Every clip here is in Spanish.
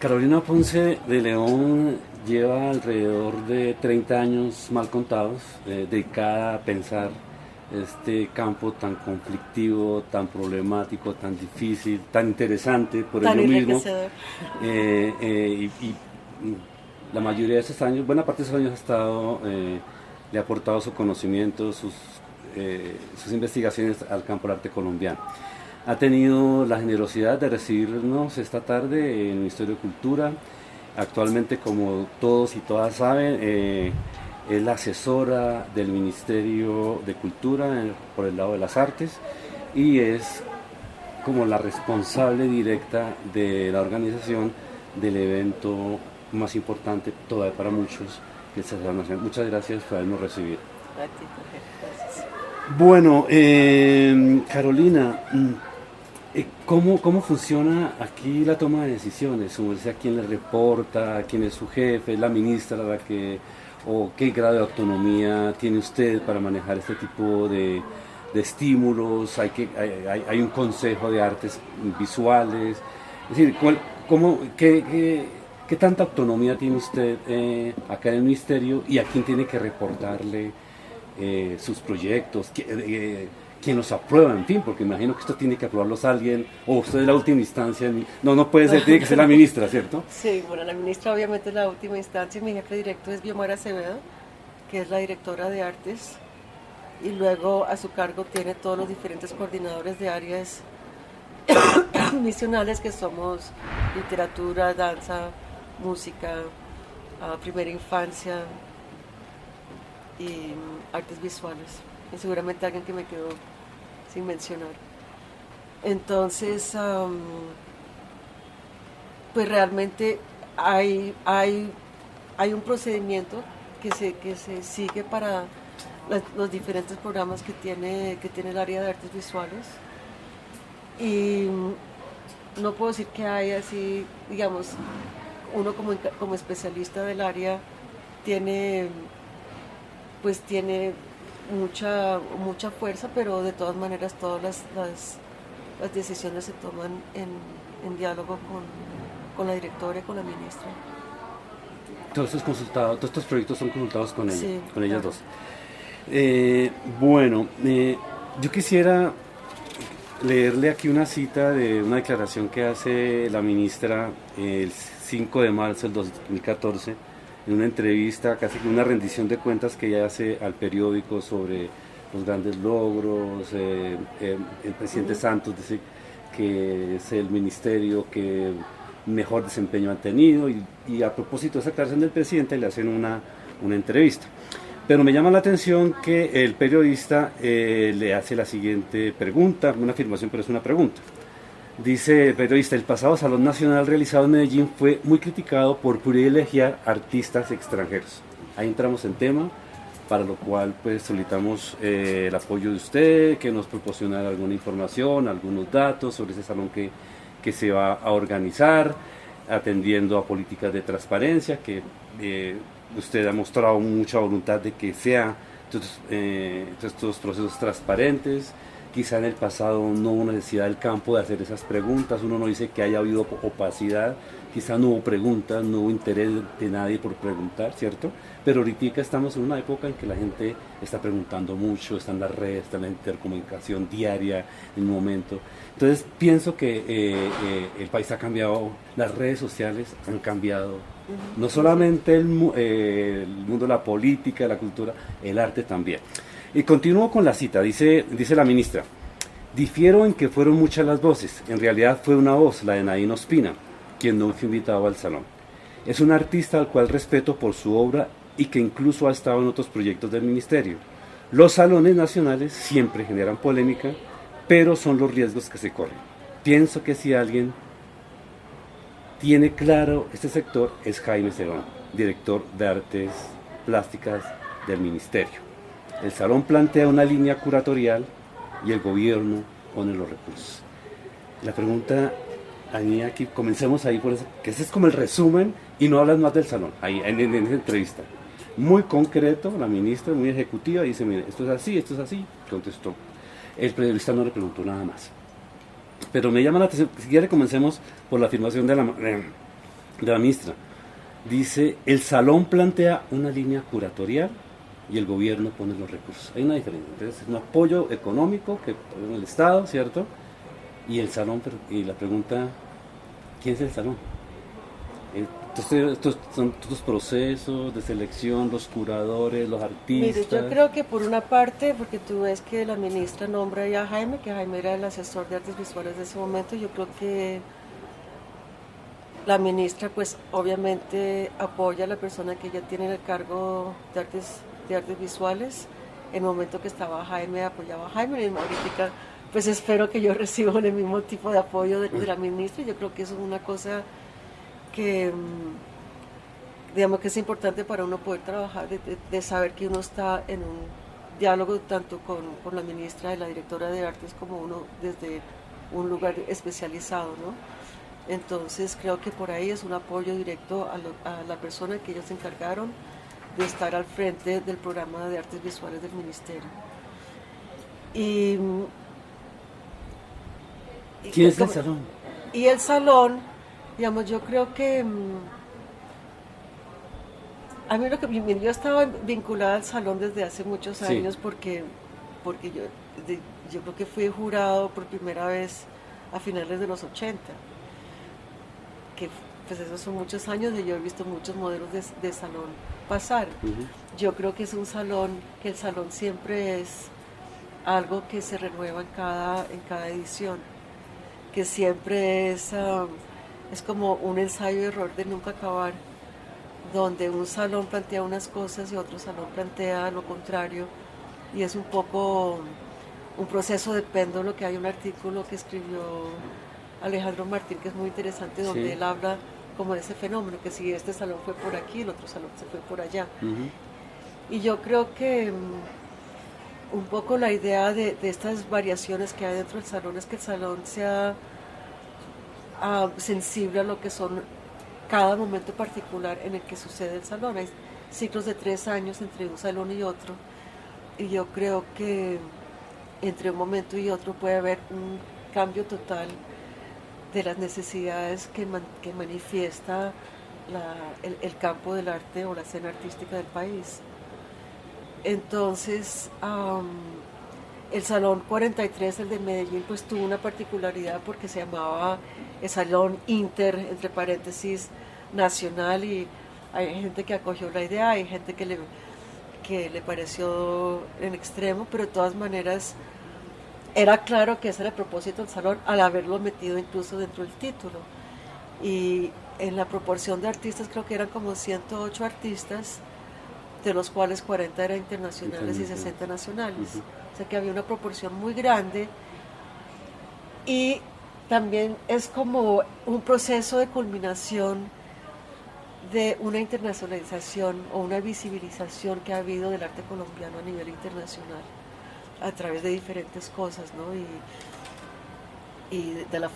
Carolina Ponce de León lleva alrededor de 30 años mal contados, dedicada a pensar este campo tan conflictivo, tan problemático, tan difícil, tan interesante por Tan ello mismo. enriquecedor. Y la mayoría de esos años, buena parte de esos años ha estado, le ha aportado su conocimiento, sus investigaciones al campo del arte colombiano. Ha tenido la generosidad de recibirnos esta tarde en el Ministerio de Cultura. Actualmente, como todos y todas saben, es la asesora del Ministerio de Cultura por el lado de las artes y es como la responsable directa de la organización del evento más importante todavía para muchos, que es el Salón Nacional. Muchas gracias por habernos recibido. A ti, Jorge, gracias. Bueno, Carolina, ¿cómo funciona aquí la toma de decisiones? ¿A quién le reporta? ¿Quién es su jefe? ¿La ministra o qué grado de autonomía tiene usted para manejar este tipo de estímulos? ¿Hay un consejo de artes visuales? Es decir, ¿qué tanta autonomía tiene usted acá en el ministerio y a quién tiene que reportarle sus proyectos? ¿Quién los aprueba? En fin, porque imagino que esto tiene que aprobarlos alguien, o usted es la última instancia. No puede ser, tiene que ser la ministra, ¿cierto? Sí, bueno, la ministra obviamente es la última instancia. Mi jefe directo es Biomara Acevedo, que es la directora de artes, y luego a su cargo tiene todos los diferentes coordinadores de áreas misionales, que somos literatura, danza, música, primera infancia y artes visuales. Y seguramente alguien que me quedó sin mencionar. Entonces, pues realmente hay un procedimiento que se sigue para los diferentes programas que tiene el área de artes visuales. Y no puedo decir que hay así, digamos, uno como especialista del área tiene mucha fuerza, pero de todas maneras todas las decisiones se toman en diálogo con la directora y con la ministra. Todos estos proyectos son consultados con ella, Sí, con ellas claro. dos. Bueno, yo quisiera leerle aquí una cita de una declaración que hace la ministra el 5 de marzo del 2014, en una entrevista, casi una rendición de cuentas que ella hace al periódico sobre los grandes logros. El presidente Santos dice que es el ministerio que mejor desempeño ha tenido, y a propósito de esa declaración del presidente le hacen una entrevista. Pero me llama la atención que el periodista le hace la siguiente pregunta, una afirmación, pero es una pregunta. Dice el periodista: el pasado Salón Nacional realizado en Medellín fue muy criticado por privilegiar artistas extranjeros. Ahí entramos en tema, para lo cual pues solicitamos el apoyo de usted, que nos proporcionara alguna información, algunos datos sobre ese salón que se va a organizar, atendiendo a políticas de transparencia, que usted ha mostrado mucha voluntad de que sean estos procesos transparentes. Quizá en el pasado no hubo necesidad del campo de hacer esas preguntas. Uno no dice que haya habido opacidad, quizá no hubo preguntas, no hubo interés de nadie por preguntar, ¿cierto? Pero ahorita estamos en una época en que la gente está preguntando mucho, está en las redes, está en la intercomunicación diaria, en un momento. Entonces pienso que el país ha cambiado, las redes sociales han cambiado, no solamente el mundo de la política, de la cultura, el arte también. Y continúo con la cita, dice la ministra: difiero en que fueron muchas las voces, en realidad fue una voz, la de Nadine Ospina, quien no fue invitado al salón. Es un artista al cual respeto por su obra y que incluso ha estado en otros proyectos del ministerio. Los salones nacionales siempre generan polémica, pero son los riesgos que se corren. Pienso que si alguien tiene claro este sector es Jaime Cerón, director de Artes Plásticas del ministerio. El salón plantea una línea curatorial y el gobierno pone los recursos. La pregunta, aquí comencemos ahí, por eso, que ese es como el resumen, y no hablas más del salón, ahí en esa entrevista. Muy concreto, la ministra, muy ejecutiva, dice: mire, esto es así, contestó. El periodista no le preguntó nada más. Pero me llama la atención, si quiere comencemos por la afirmación de de la ministra. Dice, el salón plantea una línea curatorial y el gobierno pone los recursos. Hay una diferencia. Entonces, es un apoyo económico que pone el Estado, ¿cierto? Y el salón, y la pregunta, ¿quién es el salón? Entonces, estos son todos procesos de selección, los curadores, los artistas. Mire, yo creo que por una parte, porque tú ves que la ministra nombra ya a Jaime, que Jaime era el asesor de artes visuales de ese momento, yo creo que la ministra pues obviamente apoya a la persona que ya tiene el cargo de artes visuales. En el momento que estaba Jaime, apoyaba a Jaime, y ahorita pues espero que yo reciba el mismo tipo de apoyo de la ministra. Yo creo que eso es una cosa que digamos que es importante para uno poder trabajar, de saber que uno está en un diálogo tanto con la ministra y la directora de artes como uno desde un lugar especializado, ¿no? Entonces creo que por ahí es un apoyo directo a la persona que ellos se encargaron de estar al frente del programa de artes visuales del ministerio. ¿Quién es el salón? Y el salón, digamos, yo creo que a mí yo estaba vinculada al salón desde hace muchos años, sí, porque yo creo que fui jurado por primera vez a finales de los 80, que pues esos son muchos años y yo he visto muchos modelos de salón pasar. Yo creo que es un salón, que el salón siempre es algo que se renueva en cada edición, que siempre es como un ensayo y error de nunca acabar, donde un salón plantea unas cosas y otro salón plantea lo contrario, y es un poco un proceso de péndulo. Que hay un artículo que escribió Alejandro Martín que es muy interesante, donde sí, él habla como de ese fenómeno, que si este salón fue por aquí, el otro salón se fue por allá. Y yo creo que un poco la idea de estas variaciones que hay dentro del salón es que el salón sea sensible a lo que son cada momento particular en el que sucede el salón. Hay ciclos de 3 años entre un salón y otro, y yo creo que entre un momento y otro puede haber un cambio total de las necesidades que manifiesta el campo del arte o la escena artística del país. Entonces, el Salón 43, el de Medellín, pues tuvo una particularidad porque se llamaba el Salón Inter, entre paréntesis, nacional, y hay gente que acogió la idea, hay gente que le pareció en extremo, pero de todas maneras era claro que ese era el propósito del salón, al haberlo metido incluso dentro del título. Y en la proporción de artistas creo que eran como 108 artistas, de los cuales 40 eran internacionales y 60 nacionales. O sea que había una proporción muy grande, y también es como un proceso de culminación de una internacionalización o una visibilización que ha habido del arte colombiano a nivel internacional a través de diferentes cosas, ¿no? Y del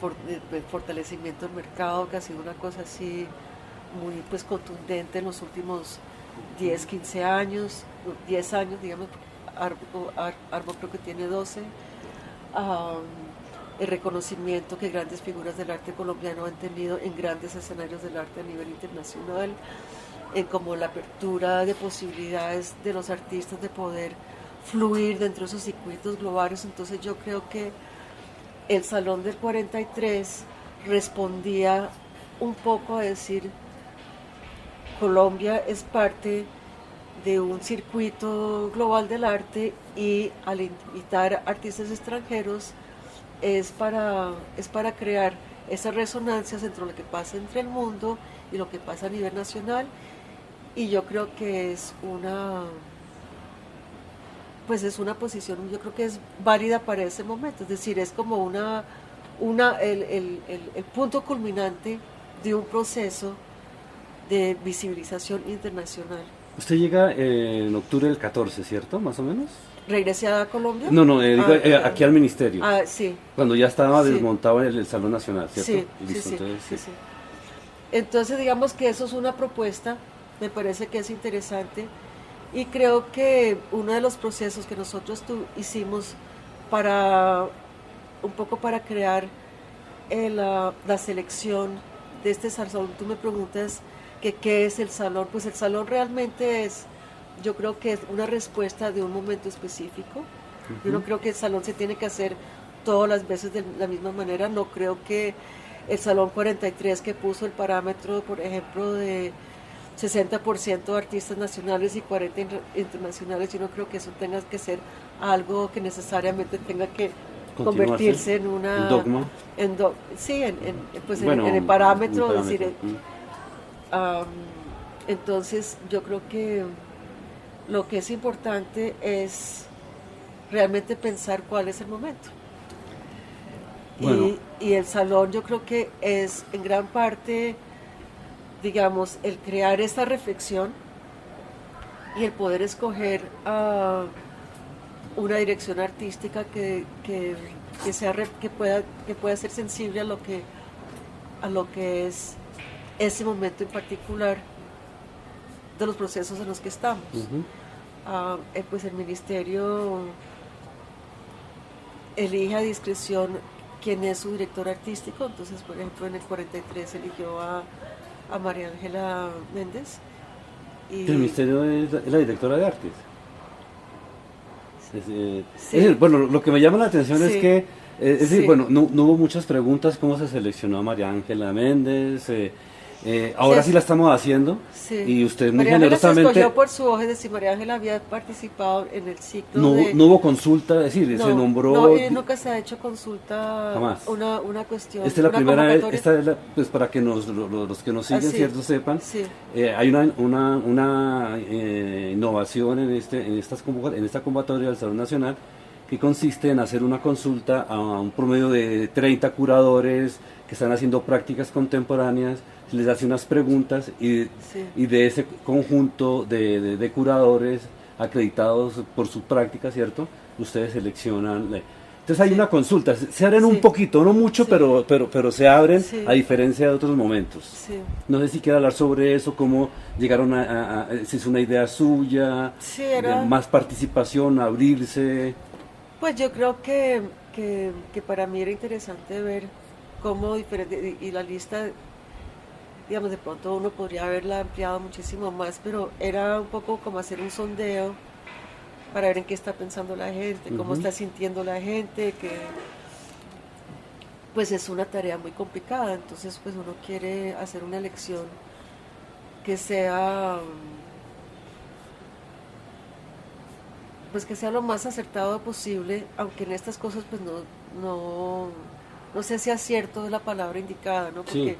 fortalecimiento del mercado, que ha sido una cosa así muy pues contundente en los últimos 10, 15 años, 10 años, digamos. Arbo creo que tiene 12. El reconocimiento que grandes figuras del arte colombiano han tenido en grandes escenarios del arte a nivel internacional, en como la apertura de posibilidades de los artistas de poder fluir dentro de esos circuitos globales. Entonces yo creo que el Salón del 43 respondía un poco a decir: Colombia es parte de un circuito global del arte, y al invitar artistas extranjeros es para crear esas resonancias entre lo que pasa entre el mundo y lo que pasa a nivel nacional. Y yo creo que es una posición, yo creo que es válida para ese momento, es decir, es como el punto culminante de un proceso de visibilización internacional. Usted llega en octubre del 14, ¿cierto? Más o menos. ¿Regresé a Colombia? No, aquí al ministerio. Sí. Cuando ya estaba desmontado el Salón Nacional, ¿cierto? Sí, listo, sí, entonces, sí. Entonces, digamos que eso es una propuesta, me parece que es interesante, y creo que uno de los procesos que nosotros hicimos un poco para crear la selección de este salón, tú me preguntas que qué es el salón, pues el salón realmente es, yo creo que es una respuesta de un momento específico. Yo no creo que el salón se tiene que hacer todas las veces de la misma manera, no creo que el salón 43 que puso el parámetro, por ejemplo, de 60% de artistas nacionales y 40 internacionales, yo no creo que eso tenga que ser algo que necesariamente tenga que convertirse en una... dogma. Sí, pues bueno, en el parámetro. Un decir, entonces yo creo que lo que es importante es realmente pensar cuál es el momento. Bueno. Y el salón yo creo que es en gran parte, digamos, el crear esta reflexión y el poder escoger una dirección artística que pueda ser sensible a lo que es ese momento en particular de los procesos en los que estamos. Pues el ministerio elige a discreción quién es su director artístico. Entonces, por ejemplo, en el 43 eligió a María Ángela Méndez. El ministerio es la directora de artes. Sí. Bueno, lo que me llama la atención es que Sí. bueno, no hubo muchas preguntas cómo se seleccionó a María Ángela Méndez. Ahora sí la estamos haciendo. Sí. Y usted muy María Ángela se generosamente... escogió por su hoja, es decir, María Ángela había participado en el ciclo no hubo consulta, es decir, se nombró... No, nunca se ha hecho consulta. Jamás. Una cuestión. Esta es la primera vez, pues para que los que nos siguen, cierto, sepan, sí. Hay una innovación en esta convocatoria del Salón Nacional, que consiste en hacer una consulta a un promedio de 30 curadores que están haciendo prácticas contemporáneas. Se les hace unas preguntas y de ese conjunto de curadores acreditados por su práctica, ¿cierto? Ustedes seleccionan. Entonces hay una consulta, se abren un poquito, no mucho, pero se abren, a diferencia de otros momentos. No sé si quiere hablar sobre eso, cómo llegaron si es una idea suya, más participación, abrirse. Pues yo creo que para mí era interesante ver cómo diferente, y la lista, digamos, de pronto uno podría haberla ampliado muchísimo más, pero era un poco como hacer un sondeo para ver en qué está pensando la gente, cómo está sintiendo la gente, que pues es una tarea muy complicada. Entonces pues uno quiere hacer una elección que sea pues que sea lo más acertado posible, aunque en estas cosas pues no sé si acierto es la palabra indicada, ¿no? Porque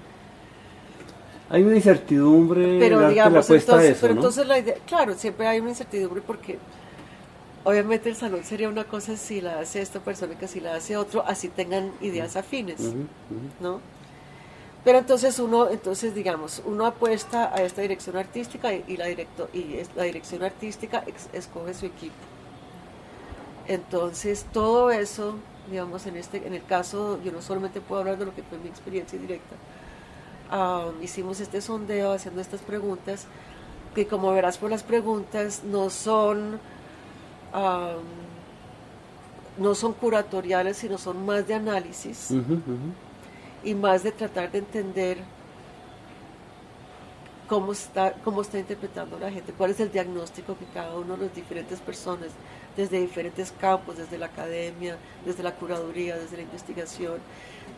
hay una incertidumbre, pero digamos, entonces, eso, ¿no? entonces la idea, claro, siempre hay una incertidumbre porque obviamente el salón sería una cosa si la hace esta persona que si la hace otro, así tengan ideas afines, ¿no? Pero entonces digamos, uno apuesta a esta dirección artística y la dirección artística escoge su equipo. Entonces todo eso, digamos, en el caso, yo no solamente puedo hablar de lo que fue mi experiencia directa. Hicimos este sondeo haciendo estas preguntas, que como verás por las preguntas no son curatoriales, sino son más de análisis y más de tratar de entender cómo está interpretando la gente, cuál es el diagnóstico que cada uno de las diferentes personas, desde diferentes campos, desde la academia, desde la curaduría, desde la investigación,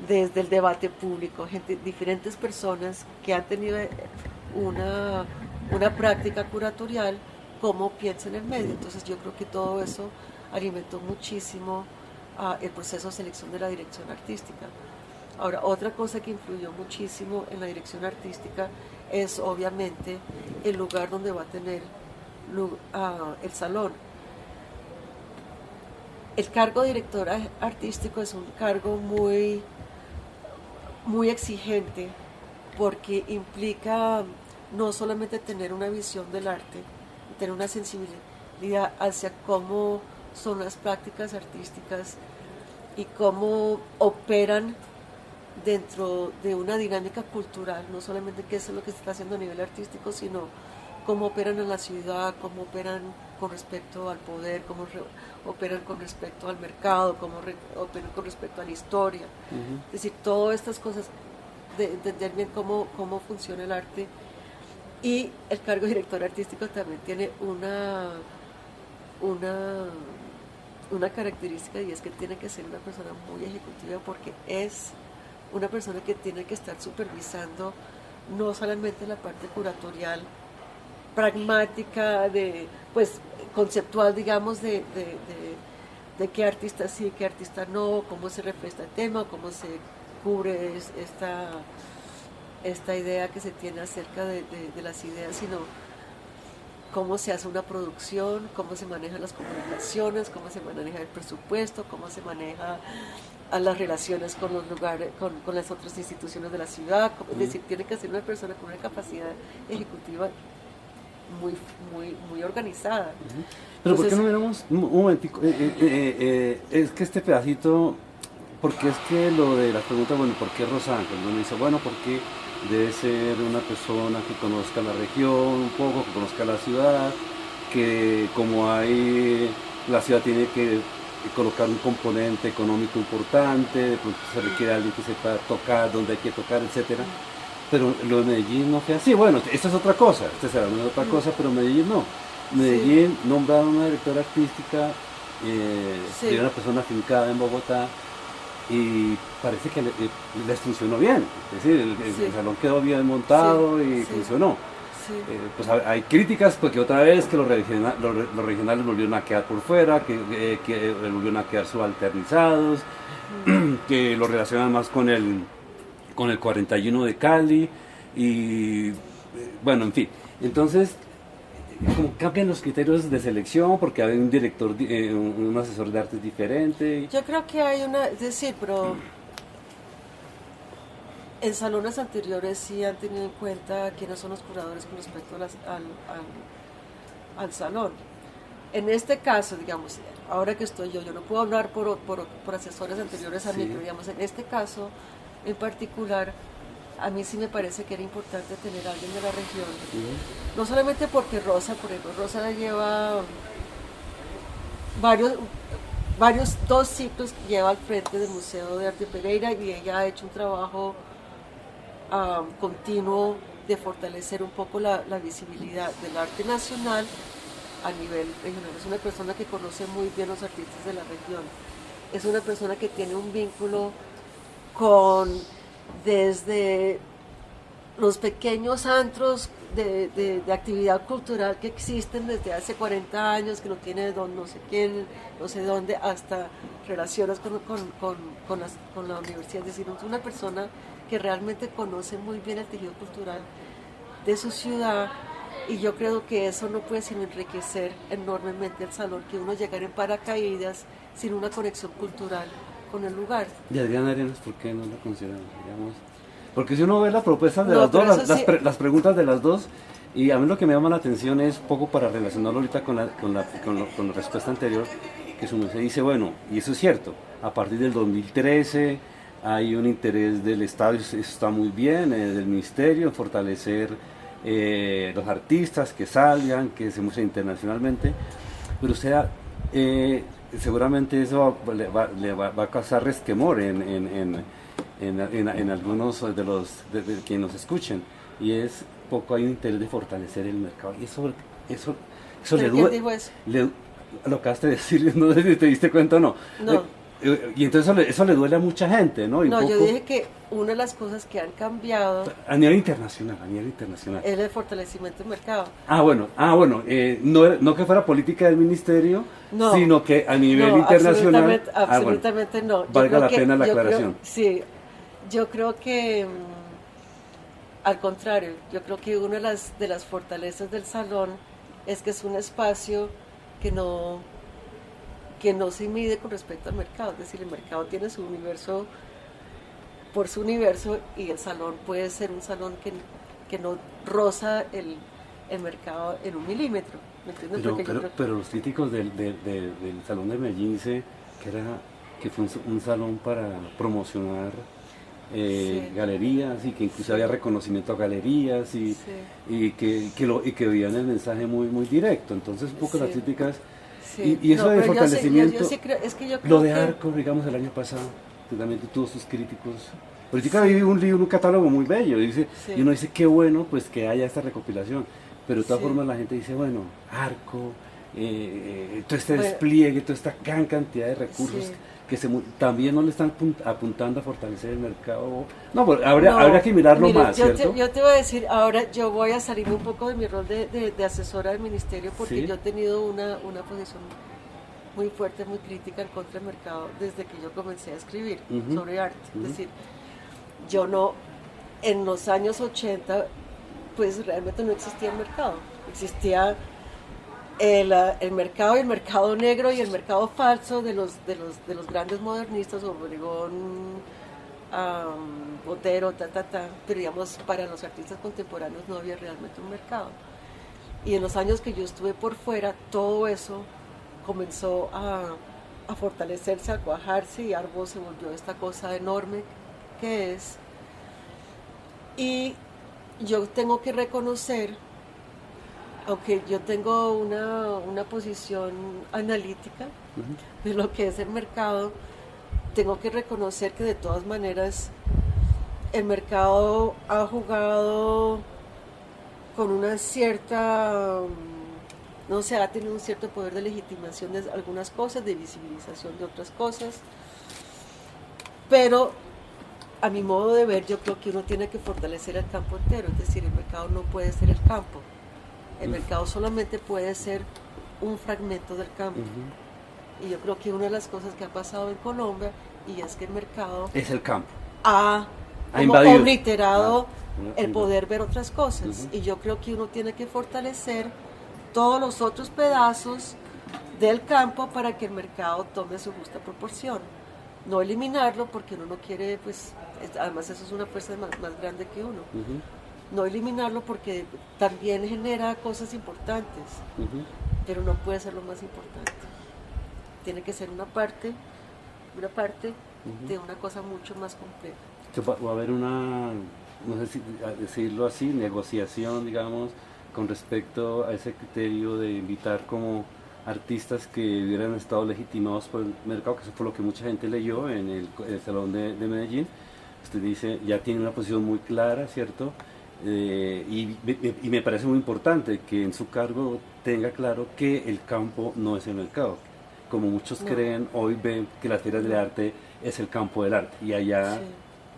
desde el debate público, diferentes personas que han tenido una práctica curatorial, cómo piensan en el medio. Entonces yo creo que todo eso alimentó muchísimo el proceso de selección de la dirección artística. Ahora, otra cosa que influyó muchísimo en la dirección artística es obviamente el lugar donde va a tener el salón. El cargo de director artístico es un cargo muy, muy exigente porque implica no solamente tener una visión del arte, tener una sensibilidad hacia cómo son las prácticas artísticas y cómo operan dentro de una dinámica cultural, no solamente qué es lo que se está haciendo a nivel artístico, sino cómo operan en la ciudad, cómo operan con respecto al poder, cómo operan con respecto al mercado, cómo operan con respecto a la historia. Es decir, todas estas cosas de entender bien cómo funciona el arte. Y el cargo de director artístico también tiene una, una característica, y es que tiene que ser una persona muy ejecutiva, porque es una persona que tiene que estar supervisando no solamente la parte curatorial, pragmática, pues conceptual, digamos, de qué artista sí, qué artista no, cómo se refleja el tema, cómo se cubre esta idea que se tiene acerca de las ideas, sino cómo se hace una producción, cómo se manejan las comunicaciones, cómo se maneja el presupuesto, cómo se maneja a las relaciones con los lugares, con las otras instituciones de la ciudad. Es decir, tiene que ser una persona con una capacidad ejecutiva muy organizada. Pero entonces, ¿por qué no miramos un momentico? Es que este pedacito, porque es que lo de las preguntas, bueno, ¿por qué Rosa Ángel? Uno dice, bueno, porque debe ser una persona que conozca la región un poco, que conozca la ciudad, que como hay, la ciudad tiene que colocar un componente económico importante, de pronto se requiere alguien que sepa tocar, donde hay que tocar, etcétera. Pero lo de Medellín no fue así. Bueno, esta es otra cosa, pero Medellín no. Medellín nombraron una directora artística, de una persona afincada en Bogotá, y parece que les funcionó bien. Es decir, el salón quedó bien montado y funcionó. Pues hay críticas porque otra vez que los regionales volvieron a quedar por fuera, que volvieron a quedar subalternizados, que lo relacionan más con el 41 de Cali, y bueno, en fin. Entonces, como cambian los criterios de selección porque hay un director, un asesor de arte diferente. Yo creo que hay es decir, pero en salones anteriores sí han tenido en cuenta quiénes son los curadores con respecto al salón. En este caso, digamos, ahora que estoy yo no puedo hablar por asesores anteriores a mí, pero digamos, en este caso en particular, a mí sí me parece que era importante tener a alguien de la región. No solamente porque Rosa, por ejemplo, Rosa lleva dos ciclos que lleva al frente del Museo de Arte Pereira, y ella ha hecho un trabajo continuo de fortalecer un poco la visibilidad del arte nacional a nivel regional. Es una persona que conoce muy bien los artistas de la región. Es una persona que tiene un vínculo desde los pequeños antros de actividad cultural que existen desde hace 40 años, que no tiene no sé quién, no sé dónde, hasta relaciones con la universidad. Es decir, es una persona que realmente conoce muy bien el tejido cultural de su ciudad, y yo creo que eso no puede sino enriquecer enormemente el salón, que uno llegara en paracaídas sin una conexión cultural con el lugar. ¿Y Adriana Arenas por qué no la consideran, digamos? Porque si uno ve la propuesta de las dos, las preguntas de las dos, y a mí lo que me llama la atención es poco para relacionarlo ahorita con la respuesta anterior, que su merced dice, bueno, y eso es cierto, a partir del 2013 hay un interés del Estado, eso está muy bien, del Ministerio, en fortalecer los artistas que salgan, que se muestren internacionalmente, pero o sea, seguramente eso le va a causar resquemor en algunos de quienes nos escuchen, y es poco hay un interés de fortalecer el mercado, y eso le duele. ¿Quién dijo eso? Lo acabaste de decir, no sé si te diste cuenta o no. Y entonces eso le duele a mucha gente, ¿no? Y no, yo dije que una de las cosas que han cambiado a nivel internacional es el fortalecimiento del mercado. Bueno, no que fuera política del ministerio, sino que a nivel internacional. Absolutamente no. Valga la pena la aclaración. Yo creo que al contrario, yo creo que una de las fortalezas del salón es que es un espacio que no se mide con respecto al mercado. Es decir, el mercado tiene su universo por su universo, y el salón puede ser un salón que no roza el mercado en 1 milímetro. ¿Me entiendes? Pero los críticos del Salón de Medellín dicen que fue un salón para promocionar galerías, y que incluso había reconocimiento a galerías, y que veían el mensaje muy directo. Entonces un poco las críticas, y eso de fortalecimiento, yo creo lo de Arco, digamos, el año pasado, que también tuvo sus críticos. Ahorita vi un libro, un catálogo muy bello, dice, Sí. y uno dice, qué bueno pues que haya esta recopilación, pero de todas Sí. formas la gente dice, bueno, Arco, todo este Bueno, despliegue, toda esta gran cantidad de recursos sí. que también no le están apuntando a fortalecer el mercado. No, pues habría, No, habría que mirarlo mire, más, ¿cierto? yo te voy a decir, ahora yo voy a salirme un poco de mi rol de asesora del ministerio porque Sí. yo he tenido una posición muy fuerte, muy crítica en contra del mercado desde que yo comencé a escribir Ujú, sobre arte. ujú. Es decir, yo no, en los años 80, pues realmente no existía el mercado. Existía el mercado y el mercado negro y el mercado falso de los grandes modernistas, Obregón, Botero, pero digamos para los artistas contemporáneos no había realmente un mercado. Y en los años que yo estuve por fuera, todo eso comenzó a fortalecerse, a cuajarse y Arbo se volvió esta cosa enorme que es. Y yo tengo que reconocer, aunque yo tengo una posición analítica de lo que es el mercado, tengo que reconocer que de todas maneras el mercado ha jugado con una cierta, no sé, ha tenido un cierto poder de legitimación de algunas cosas, de visibilización de otras cosas, pero a mi modo de ver yo creo que uno tiene que fortalecer el campo entero, es decir, el mercado no puede ser el campo, el mercado solamente puede ser un fragmento del campo. Y yo creo que una de las cosas que ha pasado en Colombia y es que el mercado Es el campo. ha como invadido. obliterado el invadido. poder ver otras cosas. Y yo creo que uno tiene que fortalecer todos los otros pedazos del campo para que el mercado tome su justa proporción. No eliminarlo porque uno no quiere, pues, además eso es una fuerza más grande que uno. No eliminarlo porque también genera cosas importantes, pero no puede ser lo más importante. Tiene que ser una parte de una cosa mucho más compleja. Va a haber una, no sé si decirlo así, negociación, digamos, con respecto a ese criterio de invitar como artistas que hubieran estado legitimados por el mercado, que eso fue lo que mucha gente leyó en el Salón de Medellín. Usted dice, ya tiene una posición muy clara, ¿cierto? Y me parece muy importante que en su cargo tenga claro que el campo no es el mercado. Como muchos creen, hoy ven que las ferias de arte es el campo del arte y allá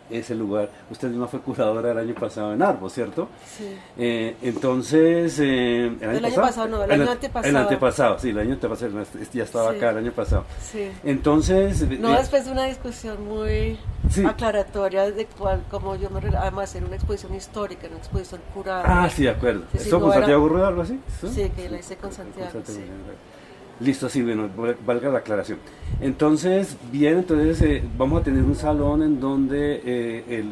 es el lugar. Usted misma fue curadora el año pasado en Arbo, ¿cierto? Sí. Entonces, el año pasado no, el año antepasado. El antepasado, sí, el año antepasado, ya estaba acá el año pasado. Sí. Entonces... No, después de una discusión muy aclaratoria de cómo yo además era una exposición histórica, una exposición curada. Ah, sí, de acuerdo. Es decir, ¿Eso no con era... Santiago Rueda, algo así? Sí, que la hice con Santiago. Sí. Listo, sí, bueno, valga la aclaración. Entonces, bien, entonces vamos a tener un salón en donde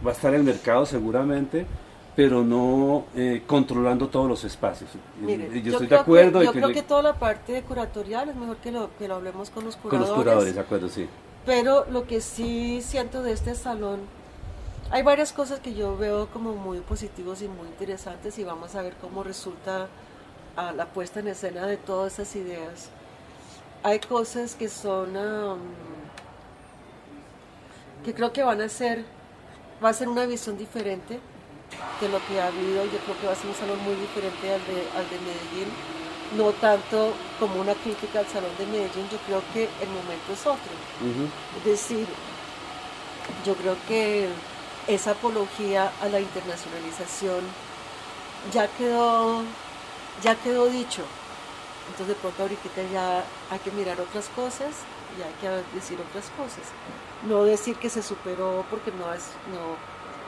va a estar el mercado seguramente, pero no controlando todos los espacios. Mire, yo estoy de acuerdo. Yo creo que toda la parte curatorial es mejor que lo hablemos con los curadores. Con los curadores, de acuerdo, sí. Pero lo que sí siento de este salón, hay varias cosas que yo veo como muy positivos y muy interesantes y vamos a ver cómo resulta a la puesta en escena de todas esas ideas. Hay cosas que son que creo que va a ser una visión diferente de lo que ha habido. Yo creo que va a ser un salón muy diferente al de Medellín, no tanto como una crítica al salón de Medellín. Yo creo que el momento es otro. Es decir, yo creo que esa apología a la internacionalización ya quedó dicho. Entonces de pronto ahorita ya hay que mirar otras cosas y hay que decir otras cosas. No decir que se superó porque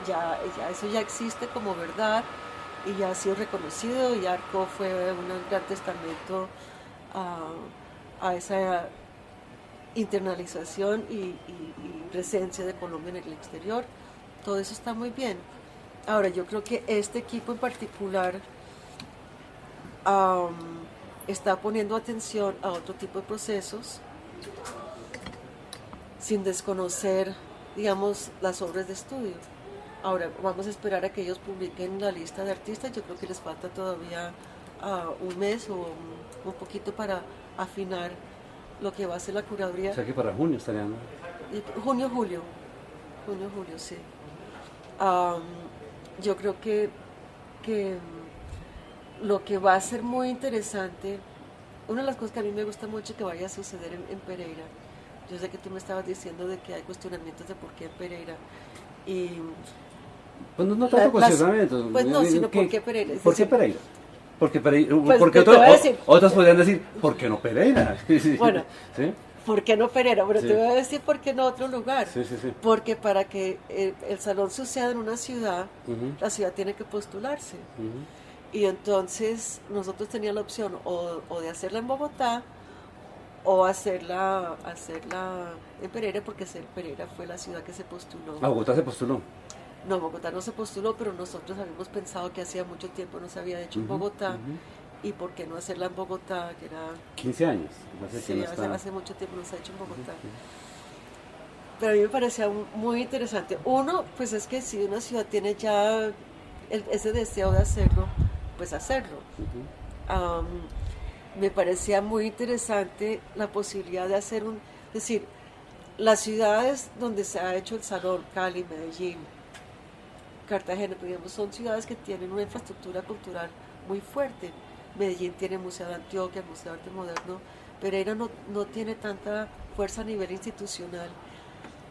ya eso ya existe como verdad y ya ha sido reconocido y Arco fue un gran testamento a esa internalización y presencia de Colombia en el exterior. Todo eso está muy bien. Ahora yo creo que este equipo en particular está poniendo atención a otro tipo de procesos sin desconocer, digamos, las obras de estudio. Ahora vamos a esperar a que ellos publiquen la lista de artistas. Yo creo que les falta todavía un mes o un poquito para afinar lo que va a ser la curaduría. O sea que para junio estarían... Junio, julio. Junio, julio, sí. Am, yo creo que lo que va a ser muy interesante, una de las cosas que a mí me gusta mucho que vaya a suceder en Pereira, yo sé que tú me estabas diciendo de que hay cuestionamientos de por qué en Pereira, y Pues no tanto cuestionamientos. pues no, sino por qué Pereira. Es ¿Por qué decir, Pereira? Porque, Pereira, pues porque te voy a decir, otros podrían decir, ¿por qué no Pereira? bueno, ¿Sí? ¿por qué no Pereira? Pero Sí. te voy a decir por qué no otro lugar. Sí, sí, sí. Porque para que el salón suceda en una ciudad, Ujú, la ciudad tiene que postularse. ujú. Y entonces nosotros teníamos la opción o de hacerla en Bogotá o hacerla en Pereira, porque Pereira fue la ciudad que se postuló. A Bogotá se postuló. No, Bogotá no se postuló, pero nosotros habíamos pensado que hacía mucho tiempo no se había hecho en Ujú, Bogotá. ujú. Y por qué no hacerla en Bogotá, que era... 15 años. Hace que Sí, no está. hace mucho tiempo no se ha hecho en Bogotá. Pero a mí me parecía muy interesante. Uno, pues es que si una ciudad tiene ya ese deseo de hacerlo, pues hacerlo. Ujú. Am, Me parecía muy interesante la posibilidad de hacer es decir, las ciudades donde se ha hecho el salón, Cali, Medellín, Cartagena, digamos, son ciudades que tienen una infraestructura cultural muy fuerte. Medellín tiene Museo de Antioquia, Museo de Arte Moderno. Pereira no tiene tanta fuerza a nivel institucional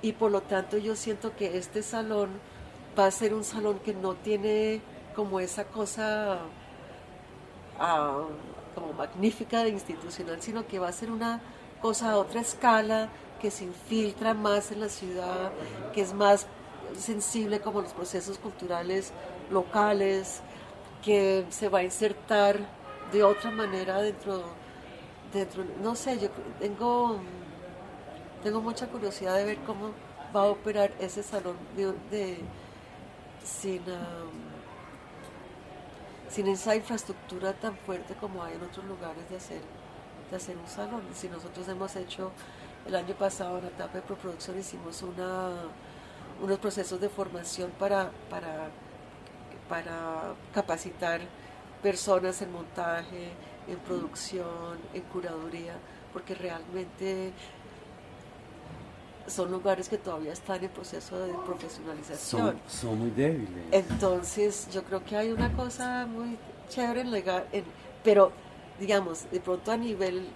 y por lo tanto yo siento que este salón va a ser un salón que no tiene como esa cosa ah, como magnífica de institucional, sino que va a ser una cosa a otra escala, que se infiltra más en la ciudad, que es más sensible como los procesos culturales locales, que se va a insertar de otra manera dentro no sé, yo tengo mucha curiosidad de ver cómo va a operar ese salón sin, sin esa infraestructura tan fuerte como hay en otros lugares de hacer un salón. Si nosotros hemos hecho, el año pasado en la etapa de preproducción hicimos unos procesos de formación para capacitar personas en montaje, en producción, en curaduría, porque realmente son lugares que todavía están en proceso de profesionalización. Son muy débiles. Entonces, yo creo que hay una cosa muy chévere pero digamos, de pronto a nivel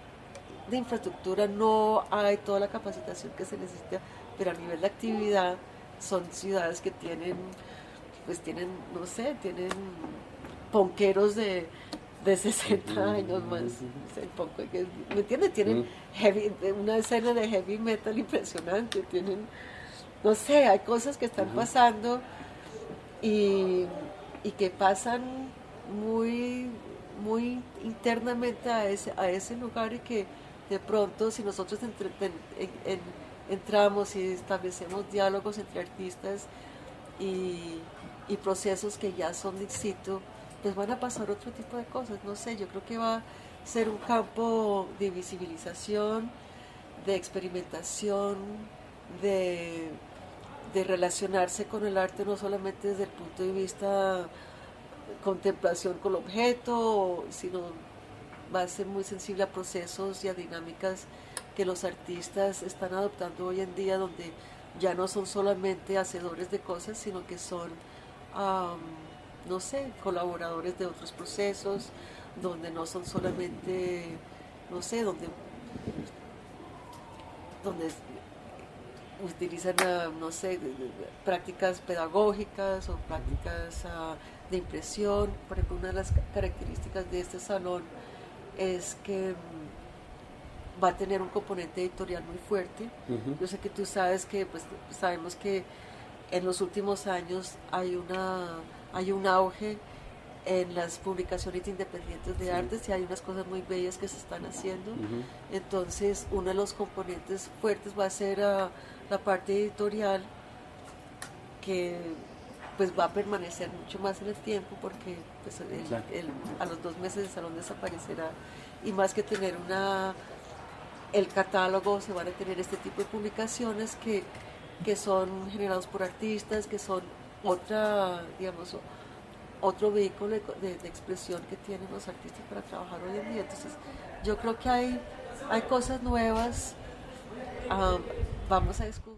de infraestructura no hay toda la capacitación que se necesita, pero a nivel de actividad son ciudades que tienen, no sé, tienen ponqueros de 60 años más, ¿me entiendes? Tienen una escena de heavy metal impresionante, tienen, no sé, hay cosas que están pasando y, y que pasan muy, muy internamente a ese lugar y que de pronto si nosotros entramos y establecemos diálogos entre artistas y, y procesos que ya son de situ, pues van a pasar otro tipo de cosas, no sé, yo creo que va a ser un campo de visibilización, de experimentación, de, de relacionarse con el arte no solamente desde el punto de vista contemplación con el objeto, sino va a ser muy sensible a procesos y a dinámicas que los artistas están adoptando hoy en día, donde ya no son solamente hacedores de cosas, sino que son, no sé, colaboradores de otros procesos, donde no son solamente, no sé, donde utilizan, no sé, prácticas pedagógicas o prácticas de impresión. Por ejemplo, una de las características de este salón es que va a tener un componente editorial muy fuerte. Ujú. Yo sé que tú sabes que, pues sabemos que en los últimos años hay un auge en las publicaciones independientes de artes y hay unas cosas muy bellas que se están haciendo. Entonces, uno de los componentes fuertes va a ser la parte editorial, que pues va a permanecer mucho más en el tiempo porque pues, Claro. a los 2 meses el salón desaparecerá, y más que tener el catálogo, se van a tener este tipo de publicaciones que son generados por artistas, que son digamos, otro vehículo de expresión que tienen los artistas para trabajar hoy en día. Entonces, yo creo que hay cosas nuevas, vamos a descubrir.